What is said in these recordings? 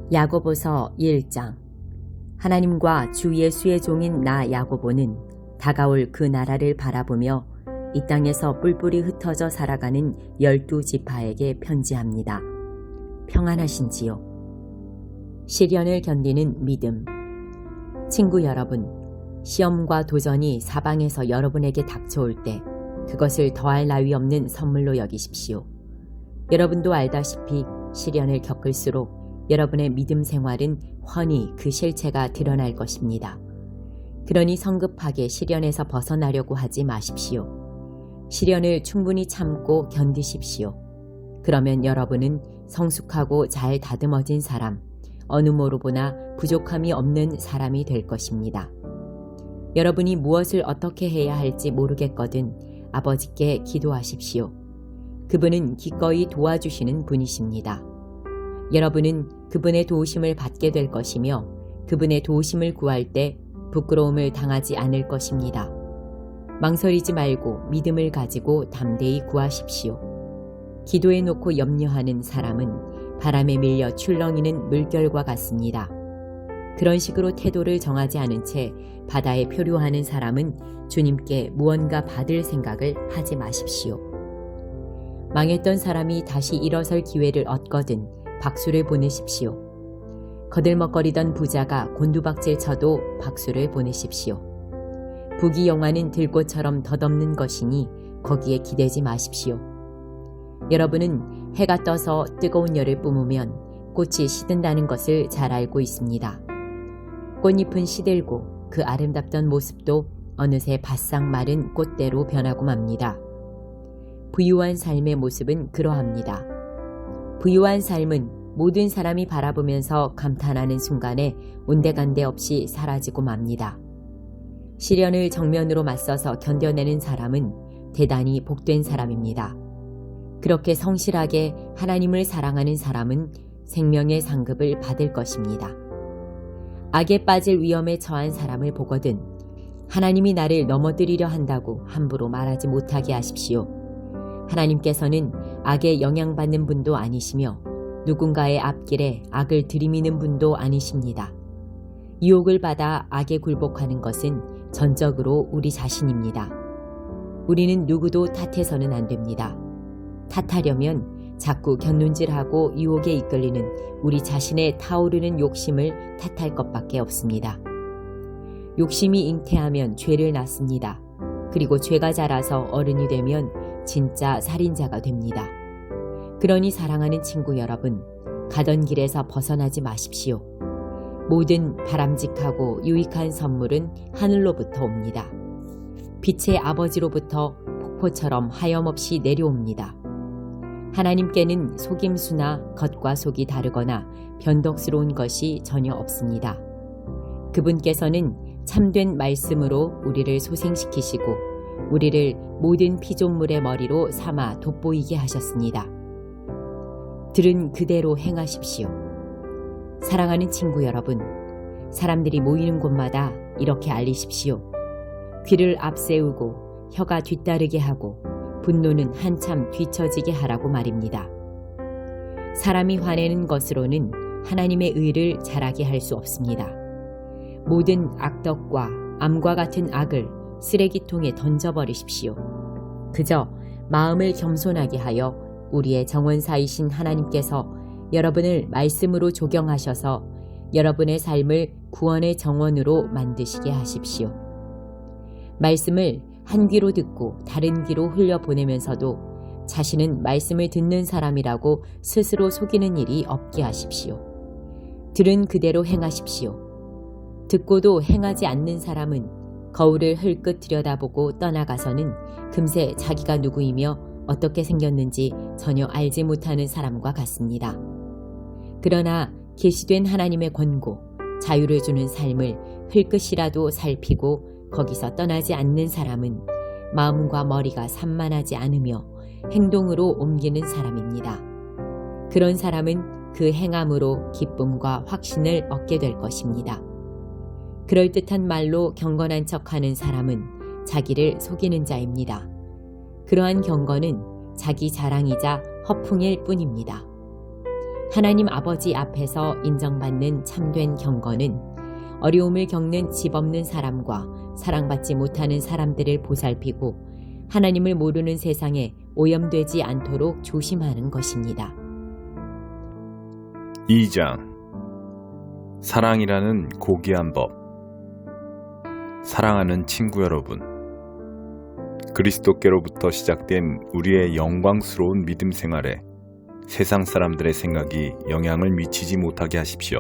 야고보서 1장. 하나님과 주 예수의 종인 나 야고보는 다가올 그 나라를 바라보며 이 땅에서 뿔뿔이 흩어져 살아가는 12지파에게 편지합니다. 평안하신지요? 시련을 견디는 믿음. 친구 여러분, 시험과 도전이 사방에서 여러분에게 닥쳐올 때 그것을 더할 나위 없는 선물로 여기십시오. 여러분도 알다시피 시련을 겪을수록 여러분의 믿음 생활은 훤히 그 실체가 드러날 것입니다. 그러니 성급하게 시련에서 벗어나려고 하지 마십시오. 시련을 충분히 참고 견디십시오. 그러면 여러분은 성숙하고 잘 다듬어진 사람, 어느 모로 보나 부족함이 없는 사람이 될 것입니다. 여러분이 무엇을 어떻게 해야 할지 모르겠거든 아버지께 기도하십시오. 그분은 기꺼이 도와주시는 분이십니다. 여러분은 그분의 도우심을 받게 될 것이며 그분의 도우심을 구할 때 부끄러움을 당하지 않을 것입니다. 망설이지 말고 믿음을 가지고 담대히 구하십시오. 기도해 놓고 염려하는 사람은 바람에 밀려 출렁이는 물결과 같습니다. 그런 식으로 태도를 정하지 않은 채 바다에 표류하는 사람은 주님께 무언가 받을 생각을 하지 마십시오. 망했던 사람이 다시 일어설 기회를 얻거든 박수를 보내십시오. 거들먹거리던 부자가 곤두박질 쳐도 박수를 보내십시오. 부귀 영화는 들꽃처럼 덧없는 것이니 거기에 기대지 마십시오. 여러분은 해가 떠서 뜨거운 열을 뿜으면 꽃이 시든다는 것을 잘 알고 있습니다. 꽃잎은 시들고 그 아름답던 모습도 어느새 바싹 마른 꽃대로 변하고 맙니다. 부유한 삶의 모습은 그러합니다. 부유한 삶은 모든 사람이 바라보면서 감탄하는 순간에 온데간데 없이 사라지고 맙니다. 시련을 정면으로 맞서서 견뎌내는 사람은 대단히 복된 사람입니다. 그렇게 성실하게 하나님을 사랑하는 사람은 생명의 상급을 받을 것입니다. 악에 빠질 위험에 처한 사람을 보거든 하나님이 나를 넘어뜨리려 한다고 함부로 말하지 못하게 하십시오. 하나님께서는 악에 영향받는 분도 아니시며 누군가의 앞길에 악을 들이미는 분도 아니십니다. 유혹을 받아 악에 굴복하는 것은 전적으로 우리 자신입니다. 우리는 누구도 탓해서는 안 됩니다. 탓하려면 자꾸 곁눈질하고 유혹에 이끌리는 우리 자신의 타오르는 욕심을 탓할 것밖에 없습니다. 욕심이 잉태하면 죄를 낳습니다. 그리고 죄가 자라서 어른이 되면 진짜 살인자가 됩니다. 그러니 사랑하는 친구 여러분, 가던 길에서 벗어나지 마십시오. 모든 바람직하고 유익한 선물은 하늘로부터 옵니다. 빛의 아버지로부터 폭포처럼 하염없이 내려옵니다. 하나님께는 속임수나 겉과 속이 다르거나 변덕스러운 것이 전혀 없습니다. 그분께서는 참된 말씀으로 우리를 소생시키시고 우리를 모든 피조물의 머리로 삼아 돋보이게 하셨습니다. 들은 그대로 행하십시오. 사랑하는 친구 여러분, 사람들이 모이는 곳마다 이렇게 알리십시오. 귀를 앞세우고 혀가 뒤따르게 하고 분노는 한참 뒤처지게 하라고 말입니다. 사람이 화내는 것으로는 하나님의 의를 자라게 할 수 없습니다. 모든 악덕과 암과 같은 악을 쓰레기통에 던져버리십시오. 그저 마음을 겸손하게 하여 우리의 정원사이신 하나님께서 여러분을 말씀으로 조경하셔서 여러분의 삶을 구원의 정원으로 만드시게 하십시오. 말씀을 한 귀로 듣고 다른 귀로 흘려보내면서도 자신은 말씀을 듣는 사람이라고 스스로 속이는 일이 없게 하십시오. 들은 그대로 행하십시오. 듣고도 행하지 않는 사람은 거울을 흘끗 들여다보고 떠나가서는 금세 자기가 누구이며 어떻게 생겼는지 전혀 알지 못하는 사람과 같습니다. 그러나 계시된 하나님의 권고, 자유를 주는 삶을 흘끗이라도 살피고 거기서 떠나지 않는 사람은 마음과 머리가 산만하지 않으며 행동으로 옮기는 사람입니다. 그런 사람은 그 행함으로 기쁨과 확신을 얻게 될 것입니다. 그럴듯한 말로 경건한 척하는 사람은 자기를 속이는 자입니다. 그러한 경건은 자기 자랑이자 허풍일 뿐입니다. 하나님 아버지 앞에서 인정받는 참된 경건은 어려움을 겪는 집 없는 사람과 사랑받지 못하는 사람들을 보살피고 하나님을 모르는 세상에 오염되지 않도록 조심하는 것입니다. 2장 사랑이라는 고귀한 법. 사랑하는 친구 여러분, 그리스도께로부터 시작된 우리의 영광스러운 믿음 생활에 세상 사람들의 생각이 영향을 미치지 못하게 하십시오.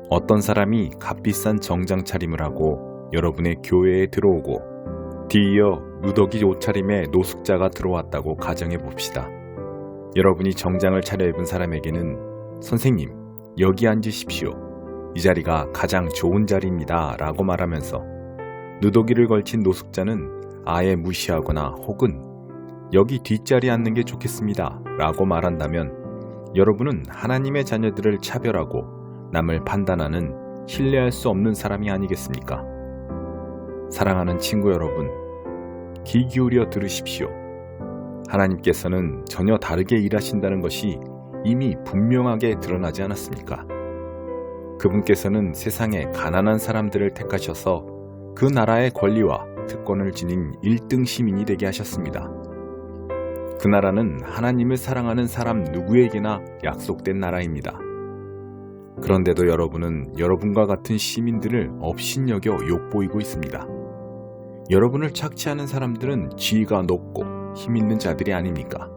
어떤 사람이 값비싼 정장 차림을 하고 여러분의 교회에 들어오고 뒤이어 누더기 옷차림의 노숙자가 들어왔다고 가정해 봅시다. 여러분이 정장을 차려입은 사람에게는 선생님, 여기 앉으십시오. 이 자리가 가장 좋은 자리입니다 라고 말하면서 누더기를 걸친 노숙자는 아예 무시하거나 혹은 여기 뒷자리에 앉는 게 좋겠습니다 라고 말한다면 여러분은 하나님의 자녀들을 차별하고 남을 판단하는 신뢰할 수 없는 사람이 아니겠습니까? 사랑하는 친구 여러분, 귀 기울여 들으십시오. 하나님께서는 전혀 다르게 일하신다는 것이 이미 분명하게 드러나지 않았습니까? 그분께서는 세상에 가난한 사람들을 택하셔서 그 나라의 권리와 특권을 지닌 1등 시민이 되게 하셨습니다. 그 나라는 하나님을 사랑하는 사람 누구에게나 약속된 나라입니다. 그런데도 여러분은 여러분과 같은 시민들을 업신여겨 욕보이고 있습니다. 여러분을 착취하는 사람들은 지위가 높고 힘있는 자들이 아닙니까?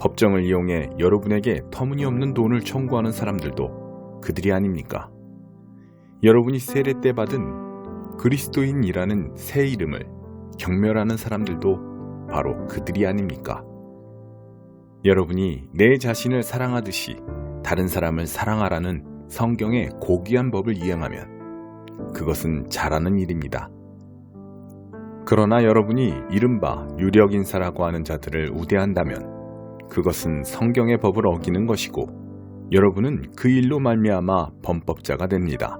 법정을 이용해 여러분에게 터무니없는 돈을 청구하는 사람들도 그들이 아닙니까? 여러분이 세례 때 받은 그리스도인이라는 새 이름을 경멸하는 사람들도 바로 그들이 아닙니까? 여러분이 내 자신을 사랑하듯이 다른 사람을 사랑하라는 성경의 고귀한 법을 이행하면 그것은 잘하는 일입니다. 그러나 여러분이 이른바 유력인사라고 하는 자들을 우대한다면 그것은 성경의 법을 어기는 것이고 여러분은 그 일로 말미암아 범법자가 됩니다.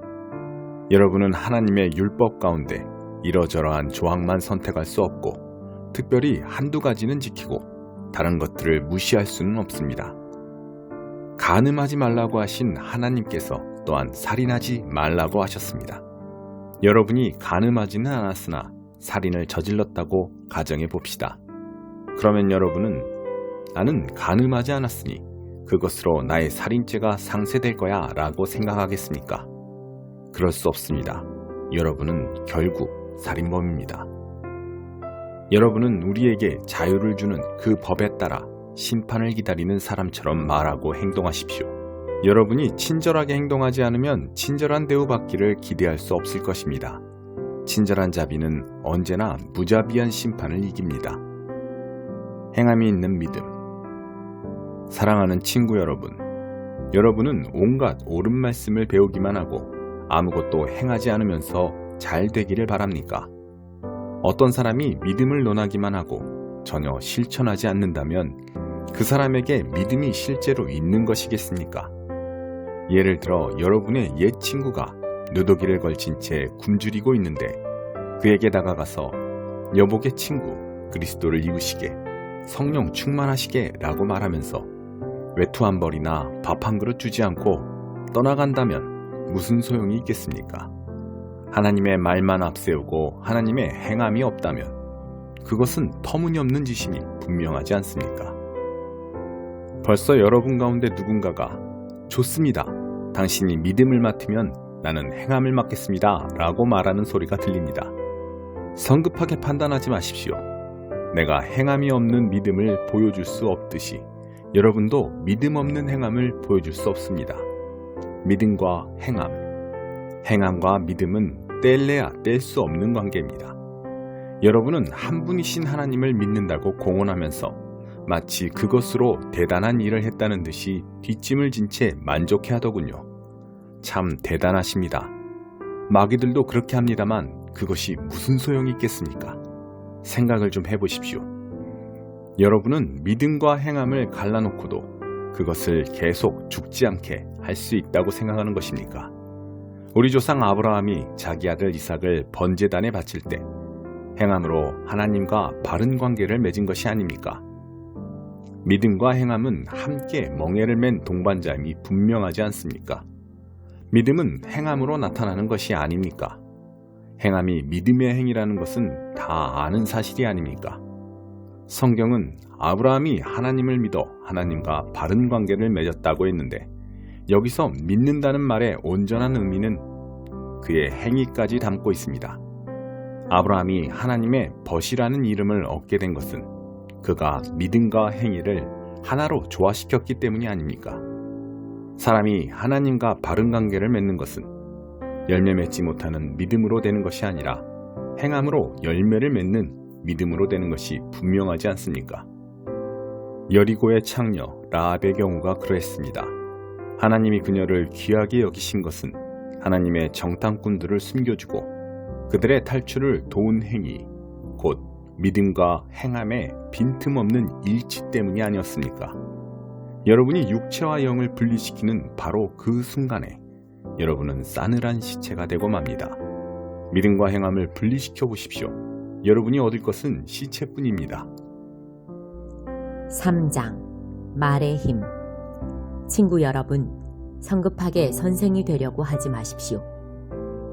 여러분은 하나님의 율법 가운데 이러저러한 조항만 선택할 수 없고 특별히 한두 가지는 지키고 다른 것들을 무시할 수는 없습니다. 간음하지 말라고 하신 하나님께서 또한 살인하지 말라고 하셨습니다. 여러분이 간음하지는 않았으나 살인을 저질렀다고 가정해 봅시다. 그러면 여러분은 나는 간음하지 않았으니 그것으로 나의 살인죄가 상쇄될 거야 라고 생각하겠습니까? 그럴 수 없습니다. 여러분은 결국 살인범입니다. 여러분은 우리에게 자유를 주는 그 법에 따라 심판을 기다리는 사람처럼 말하고 행동하십시오. 여러분이 친절하게 행동하지 않으면 친절한 대우받기를 기대할 수 없을 것입니다. 친절한 자비는 언제나 무자비한 심판을 이깁니다. 행함이 있는 믿음. 사랑하는 친구 여러분, 여러분은 온갖 옳은 말씀을 배우기만 하고 아무것도 행하지 않으면서 잘 되기를 바랍니까? 어떤 사람이 믿음을 논하기만 하고 전혀 실천하지 않는다면 그 사람에게 믿음이 실제로 있는 것이겠습니까? 예를 들어 여러분의 옛 친구가 누더기를 걸친 채 굶주리고 있는데 그에게 다가가서 여복의 친구 그리스도를 입으시게 성령 충만하시게 라고 말하면서 외투 한 벌이나 밥 한 그릇 주지 않고 떠나간다면 무슨 소용이 있겠습니까? 하나님의 말만 앞세우고 하나님의 행함이 없다면 그것은 터무니없는 짓임이 분명하지 않습니까? 벌써 여러분 가운데 누군가가 좋습니다. 당신이 믿음을 맡으면 나는 행함을 맡겠습니다 라고 말하는 소리가 들립니다. 성급하게 판단하지 마십시오. 내가 행함이 없는 믿음을 보여줄 수 없듯이 여러분도 믿음 없는 행함을 보여줄 수 없습니다. 믿음과 행함, 행함과 믿음은 뗄래야 뗄 수 없는 관계입니다. 여러분은 한 분이신 하나님을 믿는다고 공언하면서 마치 그것으로 대단한 일을 했다는 듯이 뒷짐을 진 채 만족해 하더군요. 참 대단하십니다. 마귀들도 그렇게 합니다만 그것이 무슨 소용이 있겠습니까? 생각을 좀 해보십시오. 여러분은 믿음과 행함을 갈라놓고도 그것을 계속 죽지 않게 할 수 있다고 생각하는 것입니까? 우리 조상 아브라함이 자기 아들 이삭을 번제단에 바칠 때 행함으로 하나님과 바른 관계를 맺은 것이 아닙니까? 믿음과 행함은 함께 멍에를 맨 동반자임이 분명하지 않습니까? 믿음은 행함으로 나타나는 것이 아닙니까? 행함이 믿음의 행위라는 것은 다 아는 사실이 아닙니까? 성경은 아브라함이 하나님을 믿어 하나님과 바른 관계를 맺었다고 했는데 여기서 믿는다는 말의 온전한 의미는 그의 행위까지 담고 있습니다. 아브라함이 하나님의 벗이라는 이름을 얻게 된 것은 그가 믿음과 행위를 하나로 조화시켰기 때문이 아닙니까? 사람이 하나님과 바른 관계를 맺는 것은 열매 맺지 못하는 믿음으로 되는 것이 아니라 행함으로 열매를 맺는 믿음으로 되는 것이 분명하지 않습니까? 여리고의 창녀 라합의 경우가 그러했습니다. 하나님이 그녀를 귀하게 여기신 것은 하나님의 정탐꾼들을 숨겨주고 그들의 탈출을 도운 행위, 곧 믿음과 행함의 빈틈없는 일치 때문이 아니었습니까? 여러분이 육체와 영을 분리시키는 바로 그 순간에 여러분은 싸늘한 시체가 되고 맙니다. 믿음과 행함을 분리시켜 보십시오. 여러분이 얻을 것은 시체뿐입니다. 3장 말의 힘. 친구 여러분, 성급하게 선생이 되려고 하지 마십시오.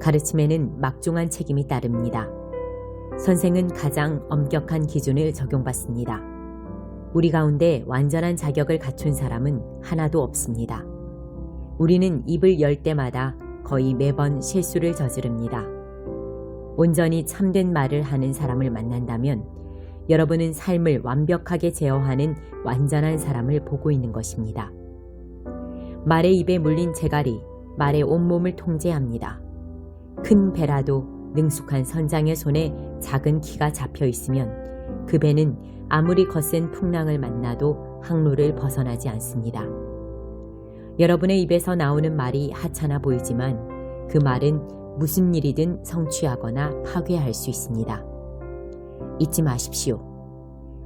가르침에는 막중한 책임이 따릅니다. 선생은 가장 엄격한 기준을 적용받습니다. 우리 가운데 완전한 자격을 갖춘 사람은 하나도 없습니다. 우리는 입을 열 때마다 거의 매번 실수를 저지릅니다. 온전히 참된 말을 하는 사람을 만난다면 여러분은 삶을 완벽하게 제어하는 완전한 사람을 보고 있는 것입니다. 말의 입에 물린 재갈이 말의 온몸을 통제합니다. 큰 배라도 능숙한 선장의 손에 작은 키가 잡혀 있으면 그 배는 아무리 거센 풍랑을 만나도 항로를 벗어나지 않습니다. 여러분의 입에서 나오는 말이 하찮아 보이지만 그 말은 무슨 일이든 성취하거나 파괴할 수 있습니다. 잊지 마십시오.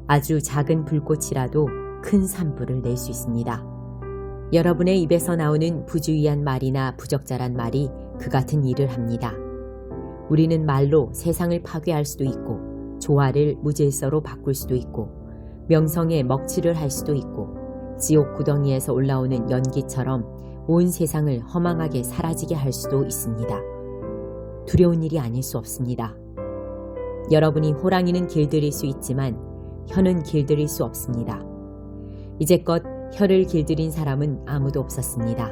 아주 작은 불꽃이라도 큰 산불을 낼 수 있습니다. 여러분의 입에서 나오는 부주의한 말이나 부적절한 말이 그 같은 일을 합니다. 우리는 말로 세상을 파괴할 수도 있고 조화를 무질서로 바꿀 수도 있고 명성에 먹칠을 할 수도 있고 지옥 구덩이에서 올라오는 연기처럼 온 세상을 허망하게 사라지게 할 수도 있습니다. 두려운 일이 아닐 수 없습니다. 여러분이 호랑이는 길들일 수 있지만 혀는 길들일 수 없습니다. 이제껏 혀를 길들인 사람은 아무도 없었습니다.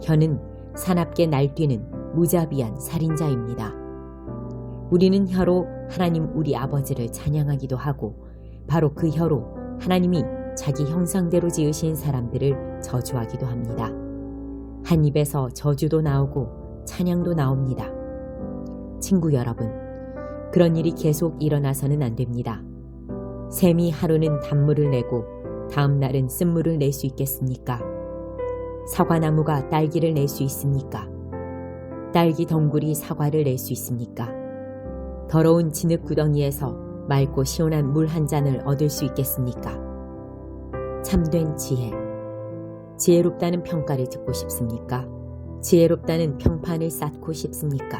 혀는 사납게 날뛰는 무자비한 살인자입니다. 우리는 혀로 하나님 우리 아버지를 찬양하기도 하고 바로 그 혀로 하나님이 자기 형상대로 지으신 사람들을 저주하기도 합니다. 한 입에서 저주도 나오고 찬양도 나옵니다. 친구 여러분, 그런 일이 계속 일어나서는 안 됩니다. 샘이 하루는 단물을 내고 다음 날은 쓴물을 낼 수 있겠습니까? 사과나무가 딸기를 낼 수 있습니까? 딸기 덩굴이 사과를 낼 수 있습니까? 더러운 진흙 구덩이에서 맑고 시원한 물 한 잔을 얻을 수 있겠습니까? 참된 지혜. 지혜롭다는 평가를 듣고 싶습니까? 지혜롭다는 평판을 쌓고 싶습니까?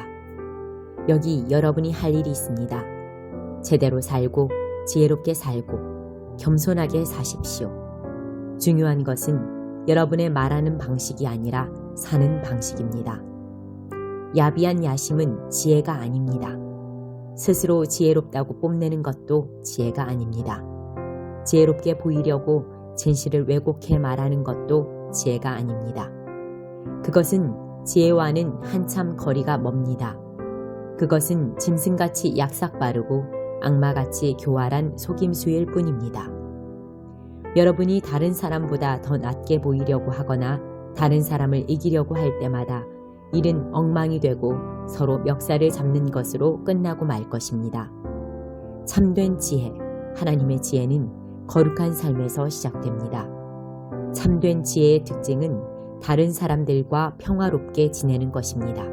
여기 여러분이 할 일이 있습니다. 제대로 살고 지혜롭게 살고 겸손하게 사십시오. 중요한 것은 여러분의 말하는 방식이 아니라 사는 방식입니다. 야비한 야심은 지혜가 아닙니다. 스스로 지혜롭다고 뽐내는 것도 지혜가 아닙니다. 지혜롭게 보이려고 진실을 왜곡해 말하는 것도 지혜가 아닙니다. 그것은 지혜와는 한참 거리가 멉니다. 그것은 짐승같이 약삭빠르고 악마같이 교활한 속임수일 뿐입니다. 여러분이 다른 사람보다 더 낮게 보이려고 하거나 다른 사람을 이기려고 할 때마다 일은 엉망이 되고 서로 멱살을 잡는 것으로 끝나고 말 것입니다. 참된 지혜, 하나님의 지혜는 거룩한 삶에서 시작됩니다. 참된 지혜의 특징은 다른 사람들과 평화롭게 지내는 것입니다.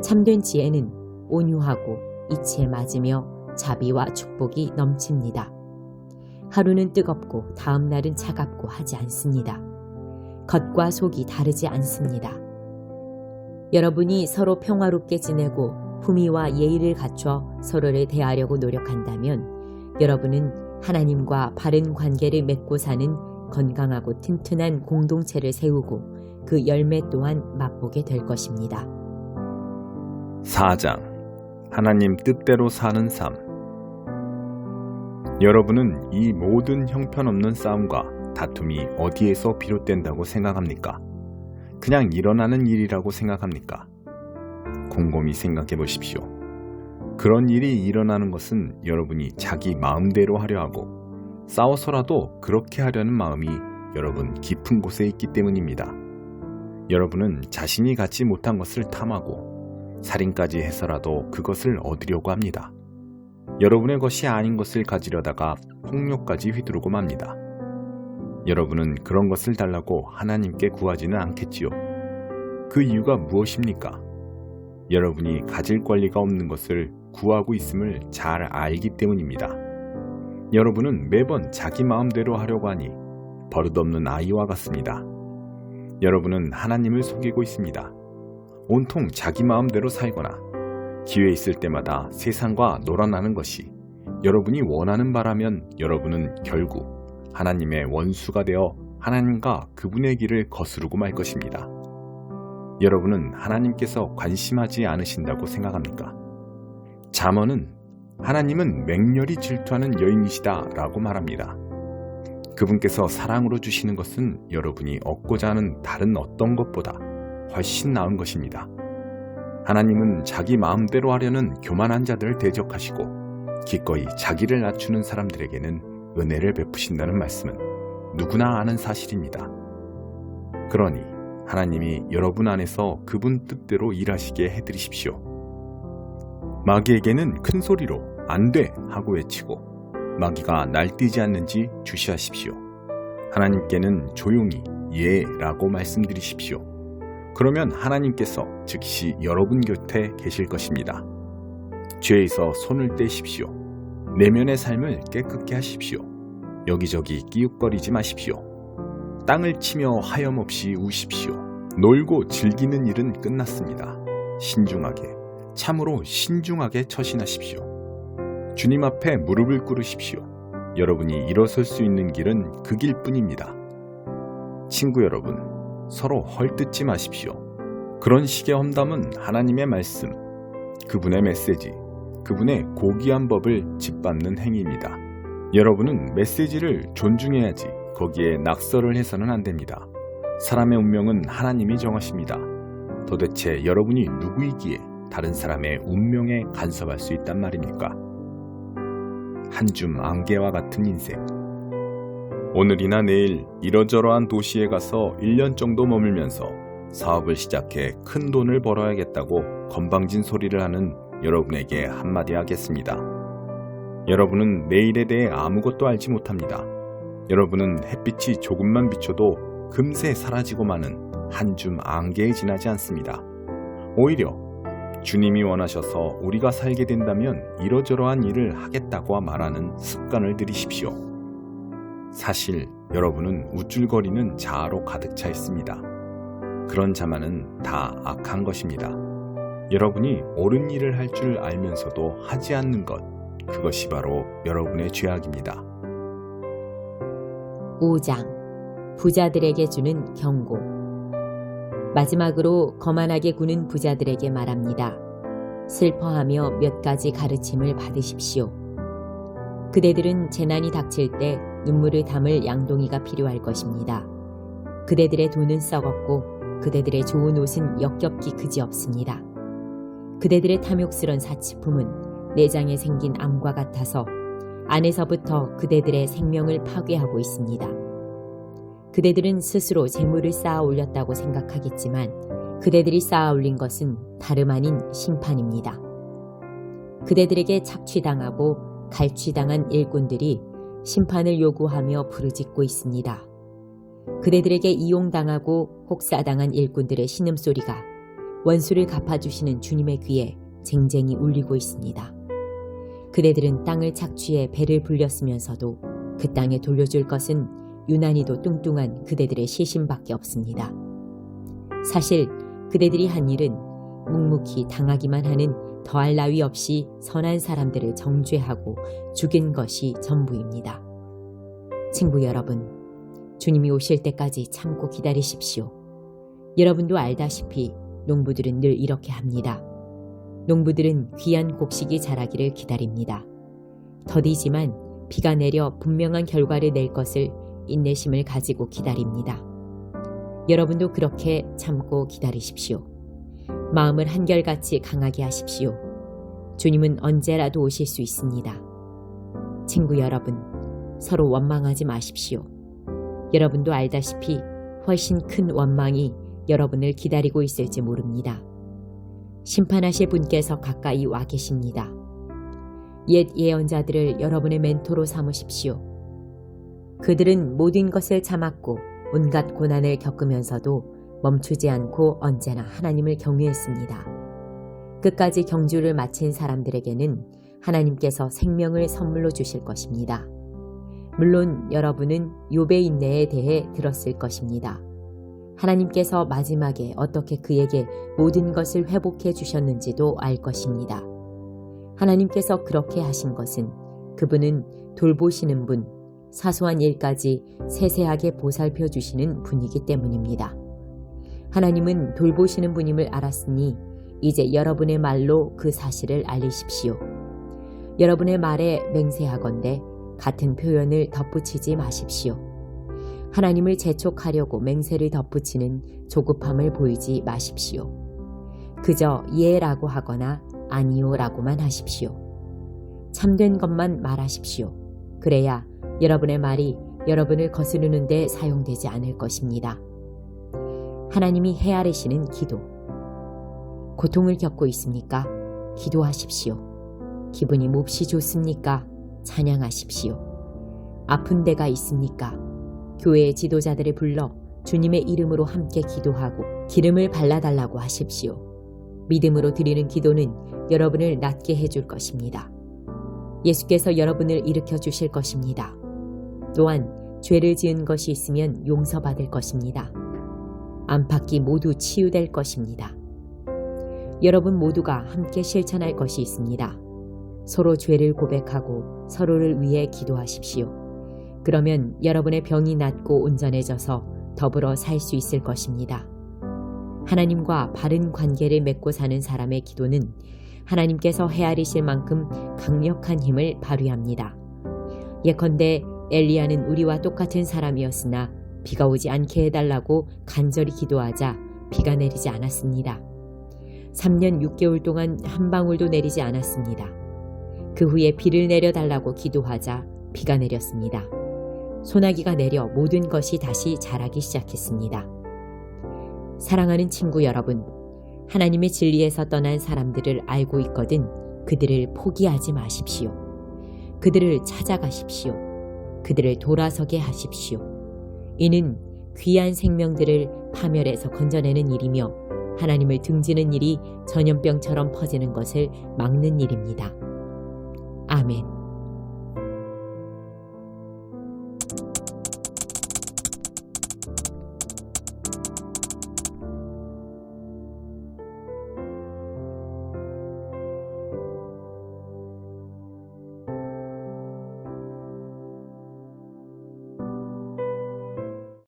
참된 지혜는 온유하고 이치에 맞으며 자비와 축복이 넘칩니다. 하루는 뜨겁고 다음 날은 차갑고 하지 않습니다. 겉과 속이 다르지 않습니다. 여러분이 서로 평화롭게 지내고 품위와 예의를 갖춰 서로를 대하려고 노력한다면 여러분은 하나님과 바른 관계를 맺고 사는 건강하고 튼튼한 공동체를 세우고 그 열매 또한 맛보게 될 것입니다. 4장 하나님 뜻대로 사는 삶. 여러분은 이 모든 형편없는 싸움과 다툼이 어디에서 비롯된다고 생각합니까? 그냥 일어나는 일이라고 생각합니까? 곰곰이 생각해 보십시오. 그런 일이 일어나는 것은 여러분이 자기 마음대로 하려 하고 싸워서라도 그렇게 하려는 마음이 여러분 깊은 곳에 있기 때문입니다. 여러분은 자신이 갖지 못한 것을 탐하고 살인까지 해서라도 그것을 얻으려고 합니다. 여러분의 것이 아닌 것을 가지려다가 폭력까지 휘두르고 맙니다. 여러분은 그런 것을 달라고 하나님께 구하지는 않겠지요. 그 이유가 무엇입니까? 여러분이 가질 권리가 없는 것을 구하고 있음을 잘 알기 때문입니다. 여러분은 매번 자기 마음대로 하려고 하니 버릇없는 아이와 같습니다. 여러분은 하나님을 속이고 있습니다. 온통 자기 마음대로 살거나 기회 있을 때마다 세상과 놀아나는 것이 여러분이 원하는 바라면 여러분은 결국 하나님의 원수가 되어 하나님과 그분의 길을 거스르고 말 것입니다. 여러분은 하나님께서 관심하지 않으신다고 생각합니까? 잠언은 하나님은 맹렬히 질투하는 여인이시다 라고 말합니다. 그분께서 사랑으로 주시는 것은 여러분이 얻고자 하는 다른 어떤 것보다 훨씬 나은 것입니다. 하나님은 자기 마음대로 하려는 교만한 자들을 대적하시고 기꺼이 자기를 낮추는 사람들에게는 은혜를 베푸신다는 말씀은 누구나 아는 사실입니다. 그러니 하나님이 여러분 안에서 그분 뜻대로 일하시게 해드리십시오. 마귀에게는 큰 소리로 안 돼 하고 외치고 마귀가 날뛰지 않는지 주시하십시오. 하나님께는 조용히 예 라고 말씀드리십시오. 그러면 하나님께서 즉시 여러분 곁에 계실 것입니다. 죄에서 손을 떼십시오. 내면의 삶을 깨끗게 하십시오. 여기저기 끼웃거리지 마십시오. 땅을 치며 하염없이 우십시오. 놀고 즐기는 일은 끝났습니다. 신중하게, 참으로 신중하게 처신하십시오. 주님 앞에 무릎을 꿇으십시오. 여러분이 일어설 수 있는 길은 그 길뿐입니다. 친구 여러분, 서로 헐뜯지 마십시오. 그런 식의 험담은 하나님의 말씀, 그분의 메시지, 그분의 고귀한 법을 짓밟는 행위입니다. 여러분은 메시지를 존중해야지 거기에 낙서를 해서는 안 됩니다. 사람의 운명은 하나님이 정하십니다. 도대체 여러분이 누구이기에 다른 사람의 운명에 간섭할 수 있단 말입니까? 한 줌 안개와 같은 인생. 오늘이나 내일 이러저러한 도시에 가서 1년 정도 머물면서 사업을 시작해 큰 돈을 벌어야겠다고 건방진 소리를 하는 여러분에게 한마디 하겠습니다. 여러분은 내일에 대해 아무것도 알지 못합니다. 여러분은 햇빛이 조금만 비춰도 금세 사라지고 마는 한 줌 안개에 지나지 않습니다. 오히려 주님이 원하셔서 우리가 살게 된다면 이러저러한 일을 하겠다고 말하는 습관을 들이십시오. 사실 여러분은 우쭐거리는 자아로 가득 차 있습니다. 그런 자만은 다 악한 것입니다. 여러분이 옳은 일을 할 줄 알면서도 하지 않는 것, 그것이 바로 여러분의 죄악입니다. 5장 부자들에게 주는 경고. 마지막으로 거만하게 구는 부자들에게 말합니다. 슬퍼하며 몇 가지 가르침을 받으십시오. 그대들은 재난이 닥칠 때 눈물을 담을 양동이가 필요할 것입니다. 그대들의 돈은 썩었고 그대들의 좋은 옷은 역겹기 그지없습니다. 그대들의 탐욕스런 사치품은 내장에 생긴 암과 같아서 안에서부터 그대들의 생명을 파괴하고 있습니다. 그대들은 스스로 재물을 쌓아 올렸다고 생각하겠지만 그대들이 쌓아 올린 것은 다름 아닌 심판입니다. 그대들에게 착취당하고 갈취당한 일꾼들이 심판을 요구하며 부르짖고 있습니다. 그대들에게 이용당하고 혹사당한 일꾼들의 신음소리가 원수를 갚아주시는 주님의 귀에 쟁쟁이 울리고 있습니다. 그대들은 땅을 착취해 배를 불렸으면서도 그 땅에 돌려줄 것은 유난히도 뚱뚱한 그대들의 시신밖에 없습니다. 사실 그대들이 한 일은 묵묵히 당하기만 하는 더할 나위 없이 선한 사람들을 정죄하고 죽인 것이 전부입니다. 친구 여러분, 주님이 오실 때까지 참고 기다리십시오. 여러분도 알다시피 농부들은 늘 이렇게 합니다. 농부들은 귀한 곡식이 자라기를 기다립니다. 더디지만 비가 내려 분명한 결과를 낼 것을 인내심을 가지고 기다립니다. 여러분도 그렇게 참고 기다리십시오. 마음을 한결같이 강하게 하십시오. 주님은 언제라도 오실 수 있습니다. 친구 여러분, 서로 원망하지 마십시오. 여러분도 알다시피 훨씬 큰 원망이 여러분을 기다리고 있을지 모릅니다. 심판하실 분께서 가까이 와 계십니다. 옛 예언자들을 여러분의 멘토로 삼으십시오. 그들은 모든 것을 참았고 온갖 고난을 겪으면서도 멈추지 않고 언제나 하나님을 경외했습니다. 끝까지 경주를 마친 사람들에게는 하나님께서 생명을 선물로 주실 것입니다. 물론 여러분은 욥의 인내에 대해 들었을 것입니다. 하나님께서 마지막에 어떻게 그에게 모든 것을 회복해 주셨는지도 알 것입니다. 하나님께서 그렇게 하신 것은 그분은 돌보시는 분, 사소한 일까지 세세하게 보살펴 주시는 분이기 때문입니다. 하나님은 돌보시는 분임을 알았으니 이제 여러분의 말로 그 사실을 알리십시오. 여러분의 말에 맹세하건대 같은 표현을 덧붙이지 마십시오. 하나님을 재촉하려고 맹세를 덧붙이는 조급함을 보이지 마십시오. 그저 예라고 하거나 아니요라고만 하십시오. 참된 것만 말하십시오. 그래야 여러분의 말이 여러분을 거스르는 데 사용되지 않을 것입니다. 하나님이 헤아리시는 기도. 고통을 겪고 있습니까? 기도하십시오. 기분이 몹시 좋습니까? 찬양하십시오. 아픈 데가 있습니까? 교회의 지도자들을 불러 주님의 이름으로 함께 기도하고 기름을 발라달라고 하십시오. 믿음으로 드리는 기도는 여러분을 낫게 해줄 것입니다. 예수께서 여러분을 일으켜 주실 것입니다. 또한 죄를 지은 것이 있으면 용서받을 것입니다. 안팎이 모두 치유될 것입니다. 여러분 모두가 함께 실천할 것이 있습니다. 서로 죄를 고백하고 서로를 위해 기도하십시오. 그러면 여러분의 병이 낫고 온전해져서 더불어 살 수 있을 것입니다. 하나님과 바른 관계를 맺고 사는 사람의 기도는 하나님께서 헤아리실 만큼 강력한 힘을 발휘합니다. 예컨대 엘리야는 우리와 똑같은 사람이었으나 비가 오지 않게 해달라고 간절히 기도하자 비가 내리지 않았습니다. 3년 6개월 동안 한 방울도 내리지 않았습니다. 그 후에 비를 내려달라고 기도하자 비가 내렸습니다. 소나기가 내려 모든 것이 다시 자라기 시작했습니다. 사랑하는 친구 여러분, 하나님의 진리에서 떠난 사람들을 알고 있거든 그들을 포기하지 마십시오. 그들을 찾아가십시오. 그들을 돌아서게 하십시오. 이는 귀한 생명들을 파멸해서 건져내는 일이며 하나님을 등지는 일이 전염병처럼 퍼지는 것을 막는 일입니다. 아멘.